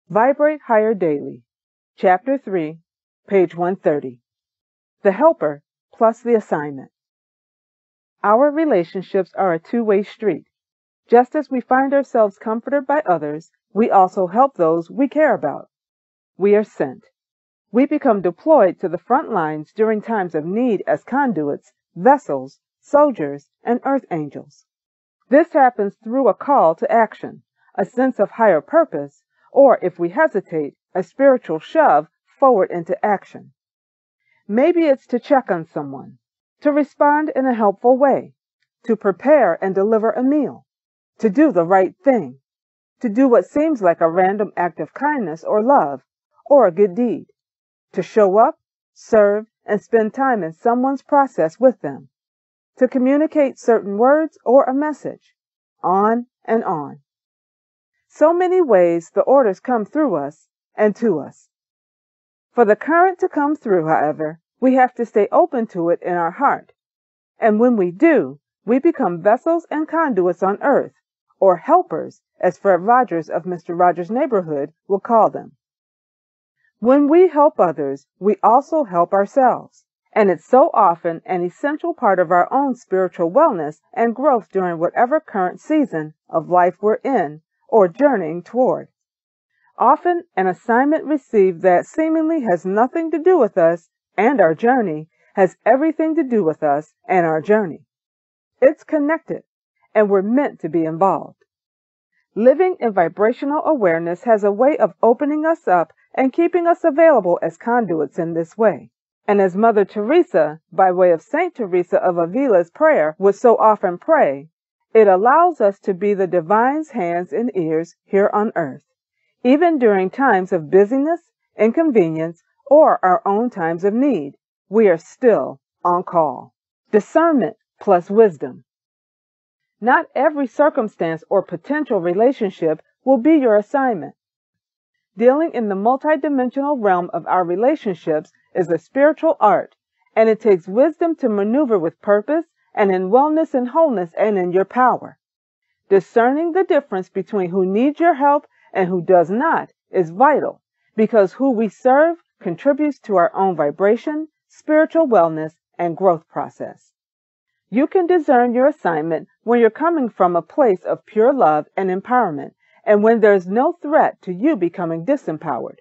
Vibrate Higher Daily, Chapter 3, page 130. The Helper plus the Assignment. Our relationships are a two-way street. Just as we find ourselves comforted by others, we also help those we care about. We are sent. We become deployed to the front lines during times of need as conduits, vessels, soldiers, and earth angels. This happens through a call to action, a sense of higher purpose, or, if we hesitate, a spiritual shove forward into action. Maybe it's to check on someone, to respond in a helpful way, to prepare and deliver a meal, to do the right thing, to do what seems like a random act of kindness or love, or a good deed, to show up, serve, and spend time in someone's process with them, to communicate certain words or a message, on and on. So many ways the orders come through us and to us. For the current to come through, however, we have to stay open to it in our heart. And when we do, we become vessels and conduits on earth, or helpers, as Fred Rogers of Mr. Rogers' Neighborhood will call them. When we help others, we also help ourselves. And it's so often an essential part of our own spiritual wellness and growth during whatever current season of life we're in or journeying toward. Often, an assignment received that seemingly has nothing to do with us and our journey has everything to do with us and our journey. It's connected, and we're meant to be involved. Living in vibrational awareness has a way of opening us up and keeping us available as conduits in this way. And as Mother Teresa, by way of Saint Teresa of Avila's prayer, would so often pray, it allows us to be the divine's hands and ears here on earth. Even during times of busyness, inconvenience, or our own times of need, we are still on call. Discernment plus wisdom. Not every circumstance or potential relationship will be your assignment. Dealing in the multidimensional realm of our relationships is a spiritual art, and it takes wisdom to maneuver with purpose and in wellness and wholeness and in your power. Discerning the difference between who needs your help and who does not is vital, because who we serve contributes to our own vibration, spiritual wellness, and growth process. You can discern your assignment when you're coming from a place of pure love and empowerment, and when there's no threat to you becoming disempowered.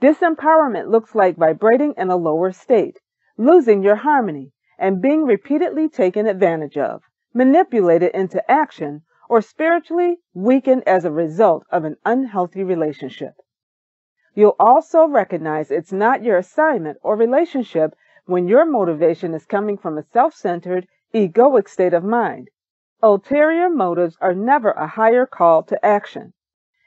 Disempowerment looks like vibrating in a lower state, losing your harmony, and being repeatedly taken advantage of, manipulated into action, or spiritually weakened as a result of an unhealthy relationship. You'll also recognize it's not your assignment or relationship when your motivation is coming from a self-centered, egoic state of mind. Ulterior motives are never a higher call to action.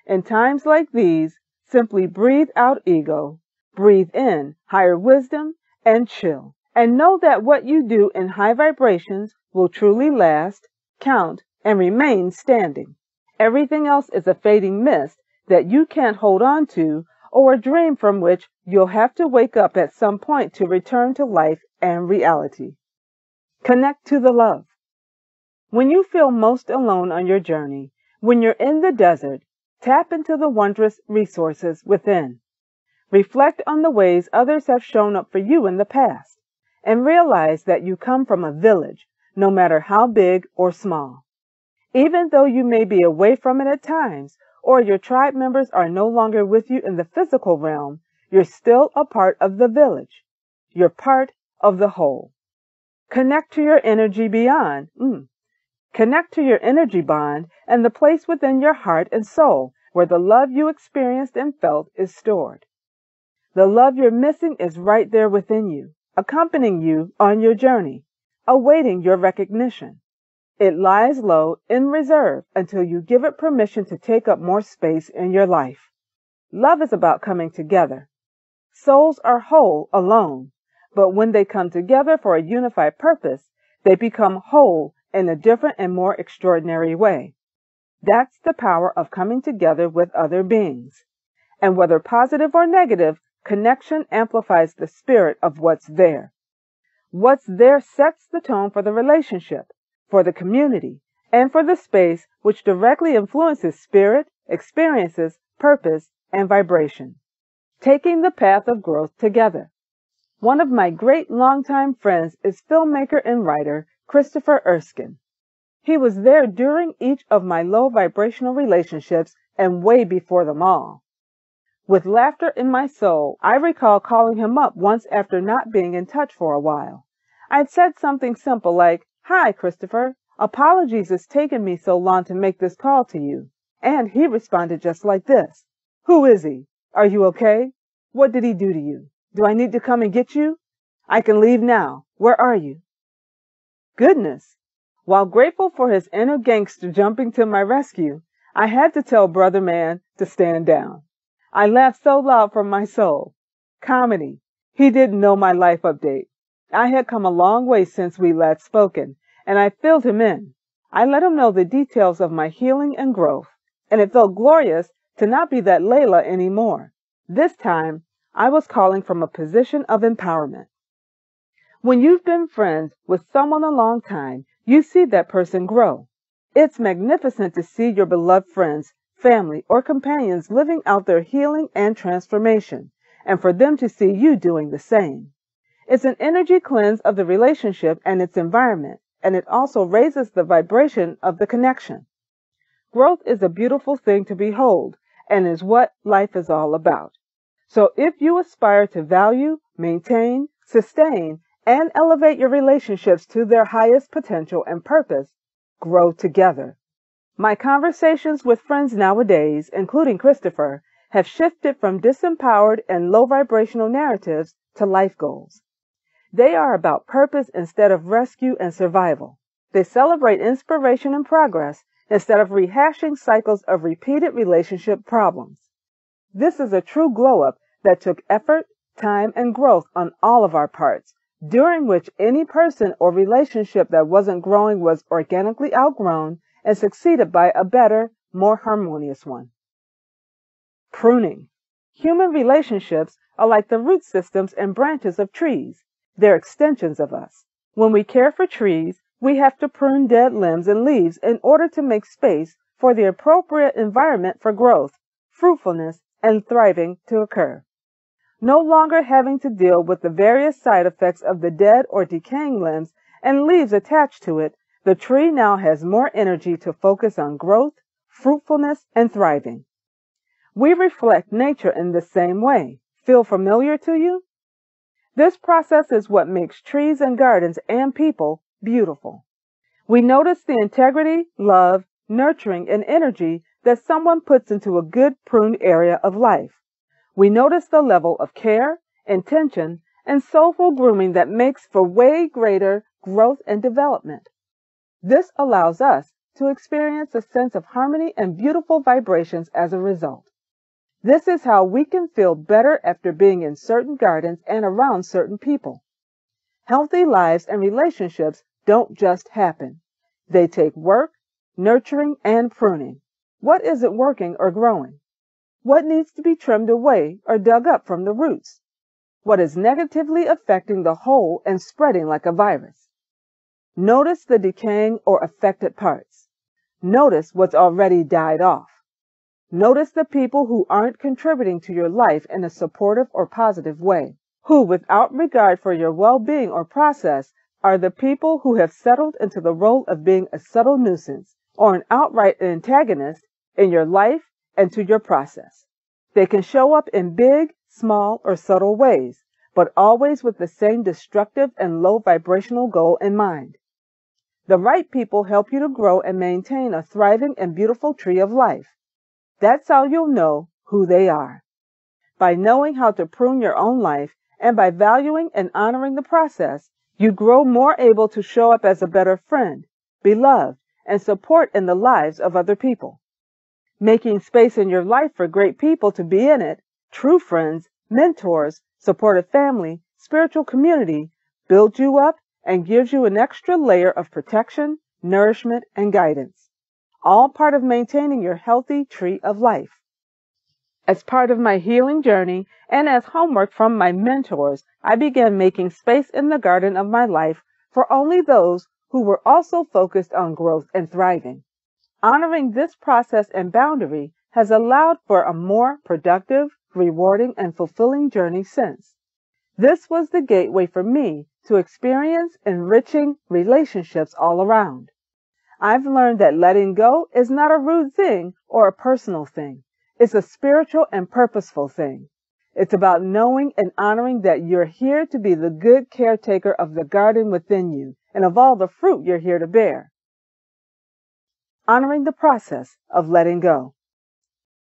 In times like these, simply breathe out ego, breathe in higher wisdom, and chill. And know that what you do in high vibrations will truly last, count, and remain standing. Everything else is a fading mist that you can't hold on to, or a dream from which you'll have to wake up at some point to return to life and reality. Connect to the love. When you feel most alone on your journey, when you're in the desert, tap into the wondrous resources within. Reflect on the ways others have shown up for you in the past, and realize that you come from a village, no matter how big or small. Even though you may be away from it at times, or your tribe members are no longer with you in the physical realm, you're still a part of the village. You're part of the whole. Connect to your energy beyond. Connect to your energy bond and the place within your heart and soul where the love you experienced and felt is stored. The love you're missing is right there within you, accompanying you on your journey, awaiting your recognition. It lies low in reserve until you give it permission to take up more space in your life. Love is about coming together. Souls are whole alone, but when they come together for a unified purpose, they become whole in a different and more extraordinary way. That's the power of coming together with other beings. And whether positive or negative, connection amplifies the spirit of what's there. What's there sets the tone for the relationship, for the community, and for the space, which directly influences spirit, experiences, purpose, and vibration. Taking the path of growth together. One of my great longtime friends is filmmaker and writer Christopher Erskine. He was there during each of my low vibrational relationships and way before them all. With laughter in my soul, I recall calling him up once after not being in touch for a while. I'd said something simple like, "Hi, Christopher. Apologies it's taken me so long to make this call to you." And he responded just like this. "Who is he? Are you okay? What did he do to you? Do I need to come and get you? I can leave now. Where are you?" Goodness! While grateful for his inner gangster jumping to my rescue, I had to tell Brother Man to stand down. I laughed so loud from my soul. Comedy. He didn't know my life update. I had come a long way since we last spoken, and I filled him in. I let him know the details of my healing and growth, and it felt glorious to not be that Lalah anymore. This time, I was calling from a position of empowerment. When you've been friends with someone a long time, you see that person grow. It's magnificent to see your beloved friends, family, or companions living out their healing and transformation, and for them to see you doing the same. It's an energy cleanse of the relationship and its environment, and it also raises the vibration of the connection. Growth is a beautiful thing to behold, and is what life is all about. So if you aspire to value, maintain, sustain, and elevate your relationships to their highest potential and purpose, grow together. My conversations with friends nowadays, including Christopher, have shifted from disempowered and low vibrational narratives to life goals. They are about purpose instead of rescue and survival. They celebrate inspiration and progress instead of rehashing cycles of repeated relationship problems. This is a true glow-up that took effort, time, and growth on all of our parts, during which any person or relationship that wasn't growing was organically outgrown and succeeded by a better, more harmonious one. Pruning. Human relationships are like the root systems and branches of trees. They're extensions of us. When we care for trees, we have to prune dead limbs and leaves in order to make space for the appropriate environment for growth, fruitfulness, and thriving to occur. No longer having to deal with the various side effects of the dead or decaying limbs and leaves attached to it, the tree now has more energy to focus on growth, fruitfulness, and thriving. We reflect nature in the same way. Feel familiar to you? This process is what makes trees and gardens and people beautiful. We notice the integrity, love, nurturing, and energy that someone puts into a good pruned area of life. We notice the level of care, intention, and soulful grooming that makes for way greater growth and development. This allows us to experience a sense of harmony and beautiful vibrations as a result. This is how we can feel better after being in certain gardens and around certain people. Healthy lives and relationships don't just happen. They take work, nurturing, and pruning. What isn't working or growing? What needs to be trimmed away or dug up from the roots? What is negatively affecting the whole and spreading like a virus? Notice the decaying or affected parts. Notice what's already died off. Notice the people who aren't contributing to your life in a supportive or positive way, who, without regard for your well-being or process, are the people who have settled into the role of being a subtle nuisance or an outright antagonist in your life and to your process. They can show up in big, small, or subtle ways, but always with the same destructive and low vibrational goal in mind. The right people help you to grow and maintain a thriving and beautiful tree of life. That's how you'll know who they are. By knowing how to prune your own life and by valuing and honoring the process, you grow more able to show up as a better friend, beloved, and support in the lives of other people. Making space in your life for great people to be in it, true friends, mentors, supportive family, spiritual community, builds you up and gives you an extra layer of protection, nourishment, and guidance. All part of maintaining your healthy tree of life. As part of my healing journey and as homework from my mentors, I began making space in the garden of my life for only those who were also focused on growth and thriving. Honoring this process and boundary has allowed for a more productive, rewarding, and fulfilling journey since. This was the gateway for me to experience enriching relationships all around. I've learned that letting go is not a rude thing or a personal thing. It's a spiritual and purposeful thing. It's about knowing and honoring that you're here to be the good caretaker of the garden within you and of all the fruit you're here to bear. Honoring the process of letting go.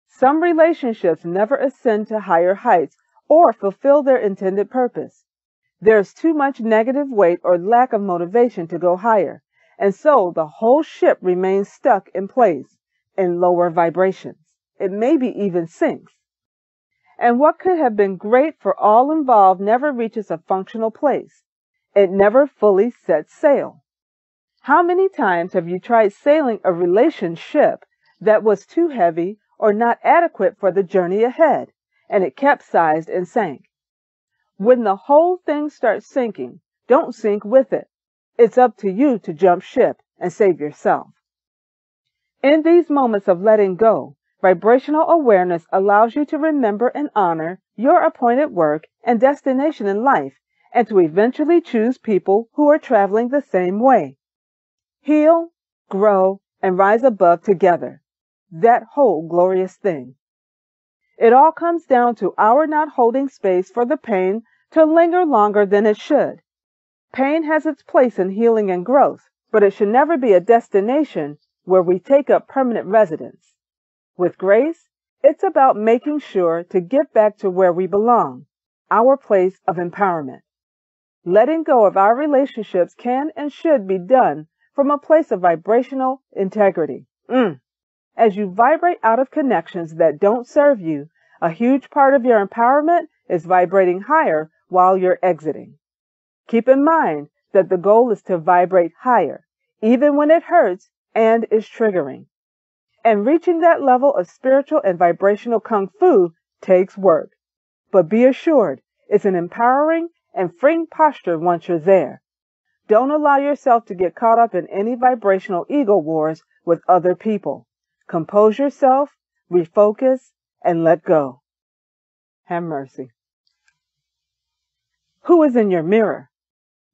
Some relationships never ascend to higher heights or fulfill their intended purpose. There's too much negative weight or lack of motivation to go higher, and so the whole ship remains stuck in place in lower vibrations. It maybe even sinks. And what could have been great for all involved never reaches a functional place. It never fully sets sail. How many times have you tried sailing a relationship that was too heavy or not adequate for the journey ahead, and it capsized and sank? When the whole thing starts sinking, don't sink with it. It's up to you to jump ship and save yourself. In these moments of letting go, vibrational awareness allows you to remember and honor your appointed work and destination in life, and to eventually choose people who are traveling the same way. Heal, grow, and rise above together. That whole glorious thing. It all comes down to our not holding space for the pain to linger longer than it should. Pain has its place in healing and growth, but it should never be a destination where we take up permanent residence. With grace, it's about making sure to get back to where we belong, our place of empowerment. Letting go of our relationships can and should be done from a place of vibrational integrity. As you vibrate out of connections that don't serve you, a huge part of your empowerment is vibrating higher while you're exiting. Keep in mind that the goal is to vibrate higher, even when it hurts and is triggering. And reaching that level of spiritual and vibrational kung fu takes work. But be assured, it's an empowering and freeing posture once you're there. Don't allow yourself to get caught up in any vibrational ego wars with other people. Compose yourself, refocus, and let go. Have mercy. Who is in your mirror?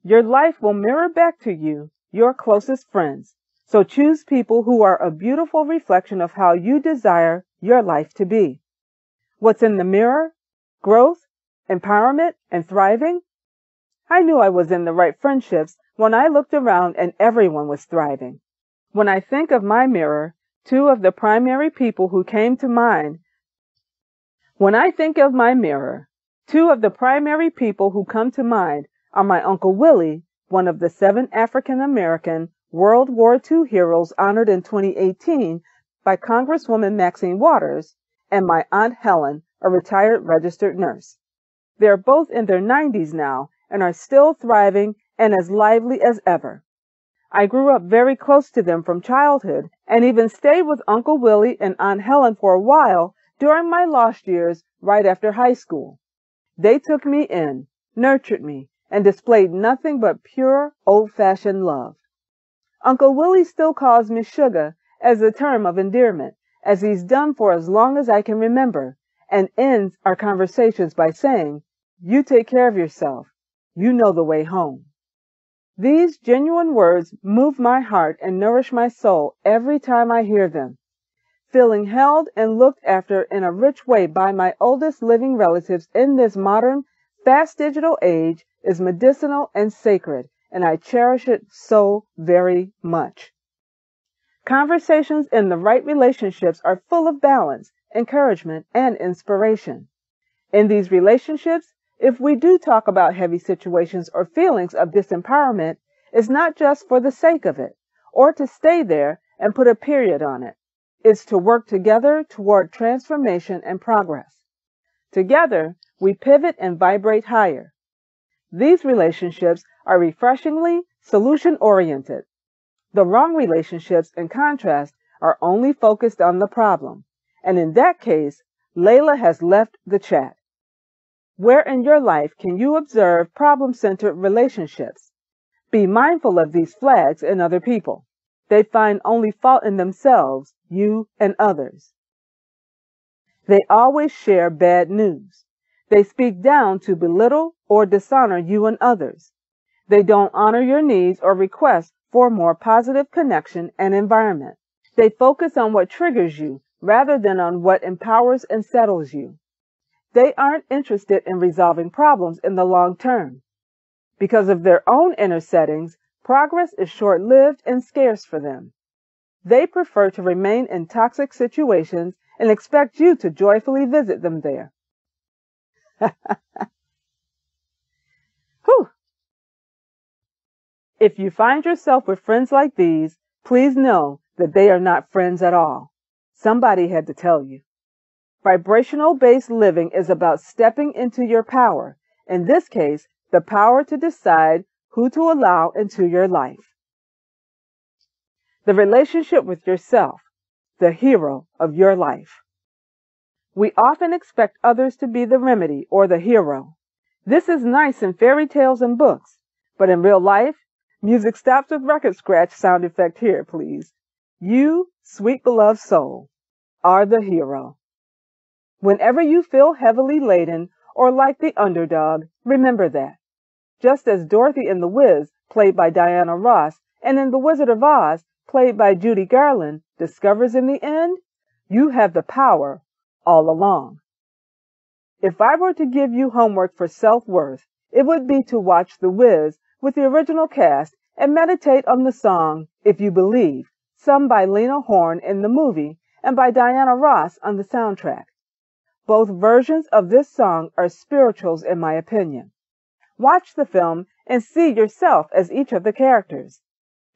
Your life will mirror back to you your closest friends. So choose people who are a beautiful reflection of how you desire your life to be. What's in the mirror? Growth, empowerment, and thriving? I knew I was in the right friendships when I looked around and everyone was thriving. When I think of my mirror, two of the primary people who come to mind are my Uncle Willie, one of the 7 African-American World War II heroes honored in 2018 by Congresswoman Maxine Waters, and my Aunt Helen, a retired registered nurse. They are both in their 90s now and are still thriving and as lively as ever. I grew up very close to them from childhood and even stayed with Uncle Willie and Aunt Helen for a while during my lost years right after high school. They took me in, nurtured me, and displayed nothing but pure, old-fashioned love. Uncle Willie still calls me Sugar as a term of endearment, as he's done for as long as I can remember, and ends our conversations by saying, "You take care of yourself. You know the way home." These genuine words move my heart and nourish my soul every time I hear them. Feeling held and looked after in a rich way by my oldest living relatives in this modern, fast digital age is medicinal and sacred, and I cherish it so very much. Conversations in the right relationships are full of balance, encouragement, and inspiration. In these relationships, if we do talk about heavy situations or feelings of disempowerment, it's not just for the sake of it, or to stay there and put a period on it. It's to work together toward transformation and progress. Together, we pivot and vibrate higher. These relationships are refreshingly solution-oriented. The wrong relationships, in contrast, are only focused on the problem. And in that case, Lalah has left the chat. Where in your life can you observe problem-centered relationships? Be mindful of these flags in other people. They find only fault in themselves, you, and others. They always share bad news. They speak down to belittle or dishonor you and others. They don't honor your needs or requests for more positive connection and environment. They focus on what triggers you rather than on what empowers and settles you. They aren't interested in resolving problems in the long term. Because of their own inner settings, progress is short-lived and scarce for them. They prefer to remain in toxic situations and expect you to joyfully visit them there. Whew. If you find yourself with friends like these, please know that they are not friends at all. Somebody had to tell you. Vibrational-based living is about stepping into your power, in this case, the power to decide who to allow into your life. The relationship with yourself, the hero of your life. We often expect others to be the remedy or the hero. This is nice in fairy tales and books, but in real life, music stops with record scratch sound effect here, please. You, sweet beloved soul, are the hero. Whenever you feel heavily laden or like the underdog, remember that. Just as Dorothy in The Wiz, played by Diana Ross, and in The Wizard of Oz, played by Judy Garland, discovers in the end, you have the power all along. If I were to give you homework for self-worth, it would be to watch The Wiz with the original cast and meditate on the song, If You Believe, sung by Lena Horne in the movie and by Diana Ross on the soundtrack. Both versions of this song are spirituals in my opinion. Watch the film and see yourself as each of the characters.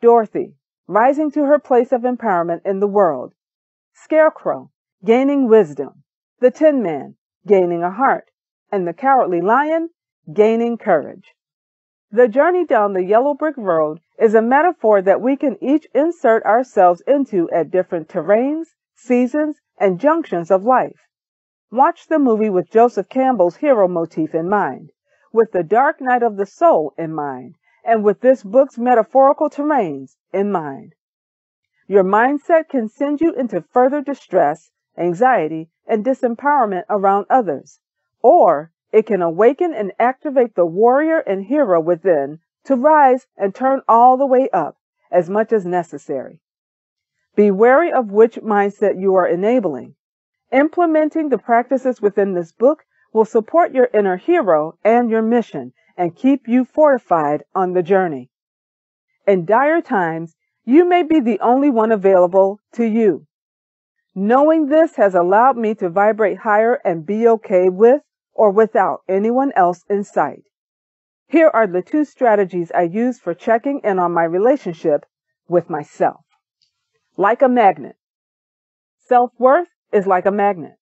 Dorothy, rising to her place of empowerment in the world. Scarecrow, gaining wisdom. The Tin Man, gaining a heart. And the Cowardly Lion, gaining courage. The journey down the yellow brick road is a metaphor that we can each insert ourselves into at different terrains, seasons, and junctions of life. Watch the movie with Joseph Campbell's hero motif in mind, with the dark night of the soul in mind, and with this book's metaphorical terrains in mind. Your mindset can send you into further distress, anxiety, and disempowerment around others, or it can awaken and activate the warrior and hero within to rise and turn all the way up as much as necessary. Be wary of which mindset you are enabling. Implementing the practices within this book will support your inner hero and your mission and keep you fortified on the journey. In dire times, you may be the only one available to you. Knowing this has allowed me to vibrate higher and be okay with or without anyone else in sight. Here are the 2 strategies I use for checking in on my relationship with myself. Like a magnet. Self-worth is like a magnet.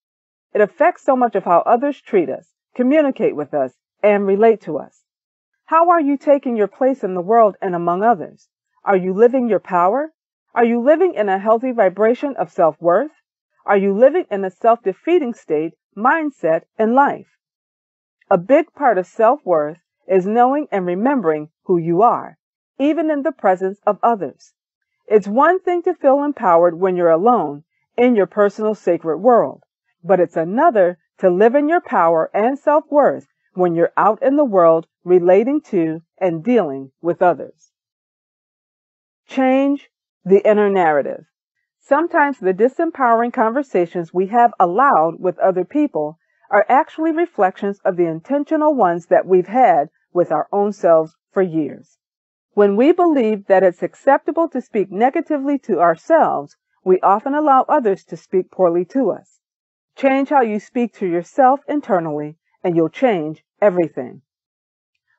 It affects so much of how others treat us, communicate with us, and relate to us. How are you taking your place in the world and among others? Are you living your power? Are you living in a healthy vibration of self-worth? Are you living in a self-defeating state, mindset, and life? A big part of self-worth is knowing and remembering who you are, even in the presence of others. It's one thing to feel empowered when you're alone in your personal sacred world, but it's another to live in your power and self-worth when you're out in the world relating to and dealing with others. Change the inner narrative. Sometimes the disempowering conversations we have aloud with other people are actually reflections of the intentional ones that we've had with our own selves for years. When we believe that it's acceptable to speak negatively to ourselves, we often allow others to speak poorly to us. Change how you speak to yourself internally, and you'll change everything.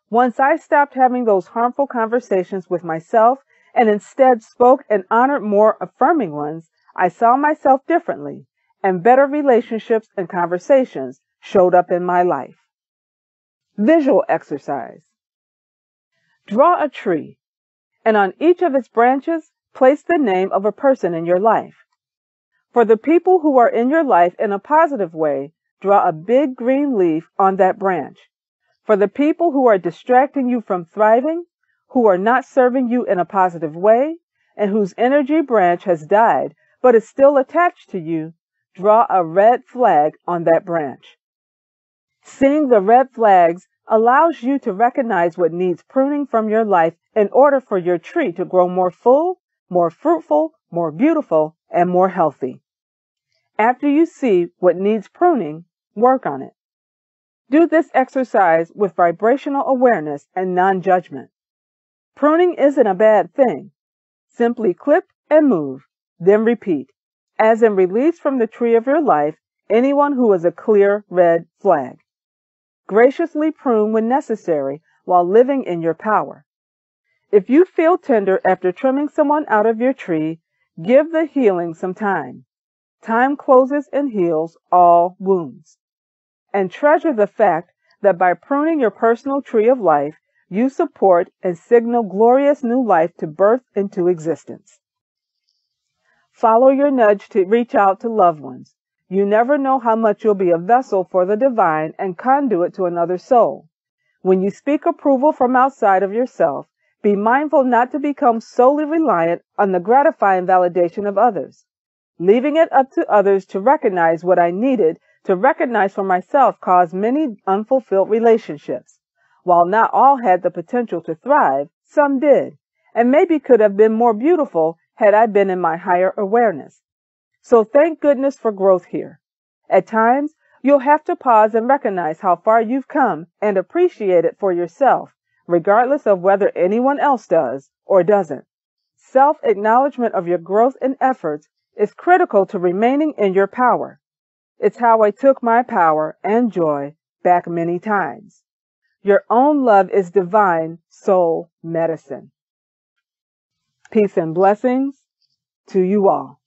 Once I stopped having those harmful conversations with myself and instead spoke and honored more affirming ones, I saw myself differently, and better relationships and conversations showed up in my life. Visual exercise. Draw a tree, and on each of its branches, place the name of a person in your life. For the people who are in your life in a positive way, draw a big green leaf on that branch. For the people who are distracting you from thriving, who are not serving you in a positive way, and whose energy branch has died but is still attached to you, draw a red flag on that branch. Seeing the red flags allows you to recognize what needs pruning from your life in order for your tree to grow more full, more fruitful, more beautiful, and more healthy. After you see what needs pruning, work on it. Do this exercise with vibrational awareness and non-judgment. Pruning isn't a bad thing. Simply clip and move, then repeat, as in release from the tree of your life anyone who is a clear red flag. Graciously prune when necessary while living in your power. If you feel tender after trimming someone out of your tree, give the healing some time. Time closes and heals all wounds. And treasure the fact that by pruning your personal tree of life, you support and signal glorious new life to birth into existence. Follow your nudge to reach out to loved ones. You never know how much you'll be a vessel for the divine and conduit to another soul. When you speak approval from outside of yourself, be mindful not to become solely reliant on the gratifying validation of others. Leaving it up to others to recognize what I needed to recognize for myself caused many unfulfilled relationships. While not all had the potential to thrive, some did, and maybe could have been more beautiful had I been in my higher awareness. So thank goodness for growth here. At times, you'll have to pause and recognize how far you've come and appreciate it for yourself, regardless of whether anyone else does or doesn't. Self-acknowledgement of your growth and efforts is critical to remaining in your power. It's how I took my power and joy back many times. Your own love is divine soul medicine. Peace and blessings to you all.